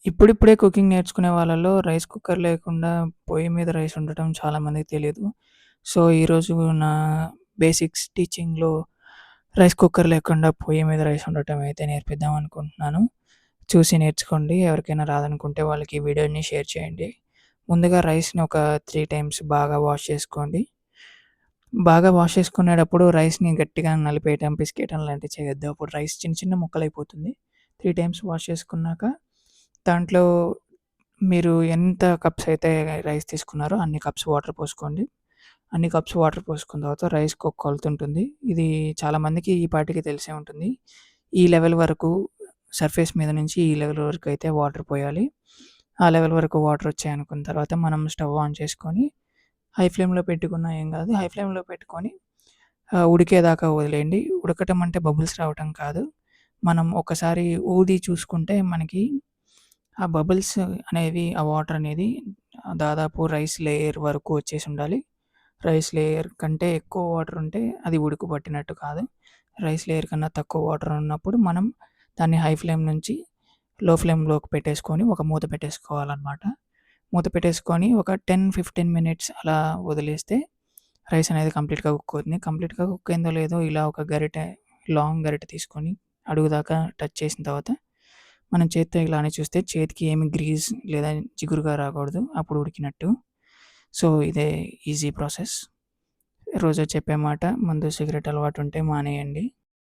ఇప్పుడిప్పుడే కుకింగ్ నేర్చుకునే వాళ్ళలో రైస్ కుక్కర్ లేకుండా పొయ్యి మీద రైస్ వండటం చాలామందికి తెలీదు. సో, ఈరోజు నా బేసిక్స్ టీచింగ్‌లో రైస్ కుక్కర్ లేకుండా పొయ్యి మీద రైస్ వండటం అయితే నేర్పిద్దాం అనుకుంటున్నాను. చూసి నేర్చుకోండి. ఎవరికైనా రాదనుకుంటే వాళ్ళకి ఈ వీడియోని షేర్ చేయండి. ముందుగా రైస్‌ని ఒక 3 టైమ్స్ బాగా వాష్ చేసుకోండి. బాగా వాష్ చేసుకునేటప్పుడు రైస్‌ని గట్టిగా నలిపేయటం, పిసికేయటం లాంటివి చేయొద్దు. అప్పుడు రైస్ చిన్న చిన్న ముక్కలైపోతుంది. 3 టైమ్స్ వాష్ చేసుకున్నాక దాంట్లో మీరు ఎంత కప్స్ అయితే రైస్ తీసుకున్నారో అన్ని కప్స్ వాటర్ పోసుకోండి. అన్ని కప్స్ వాటర్ పోసుకున్న తర్వాత రైస్‌కి ఒక కొలతుంటుంది. ఇది చాలామందికి ఈ పాటికి తెలిసే ఉంటుంది. ఈ లెవెల్ వరకు సర్ఫేస్ మీద నుంచి ఈ లెవెల్ వరకు అయితే వాటర్ పోయాలి. ఆ లెవెల్ వరకు వాటర్ వచ్చాయనుకున్న తర్వాత మనం స్టవ్ ఆన్ చేసుకొని హై ఫ్లేమ్‌లో పెట్టుకున్నా ఏం కాదు. హై ఫ్లేమ్‌లో పెట్టుకొని ఉడికేదాకా వదిలేయండి. ఉడకటం అంటే బబుల్స్ రావటం కాదు. మనం ఒకసారి ఊది చూసుకుంటే మనకి ఆ బబుల్స్ అనేవి ఆ వాటర్ అనేది దాదాపు రైస్ లేయర్ వరకు వచ్చేసుండాలి. రైస్ లేయర్ కంటే ఎక్కువ వాటర్ ఉంటే అది ఉడుకు పట్టినట్టు కాదు. రైస్ లేయర్ కన్నా తక్కువ వాటర్ ఉన్నప్పుడు మనం దాన్ని హై ఫ్లేమ్ నుంచి లో ఫ్లేమ్‌లోకి పెట్టేసుకొని ఒక మూత పెట్టేసుకోవాలనమాట. మూత పెట్టేసుకొని ఒక 10-15 మినిట్స్ అలా వదిలేస్తే రైస్ అనేది కంప్లీట్‌గా కుక్ అవుతుంది. కంప్లీట్‌గా కుక్ అయిందో లేదో ఇలా ఒక గరిటె లాంగ్ గరిటె తీసుకొని అడుగు దాకా టచ్ చేసిన తర్వాత మనం చేత్తో ఇలానే చూస్తే చేతికి ఏమి గ్రీజ్ లేదా జిగురుగా రాకూడదు. అప్పుడు ఉడికినట్టు. సో, ఇదే ఈజీ ప్రాసెస్. రోజు చెప్పే మాట మందు, సిగరెట్ అలవాటు ఉంటే మానేయండి.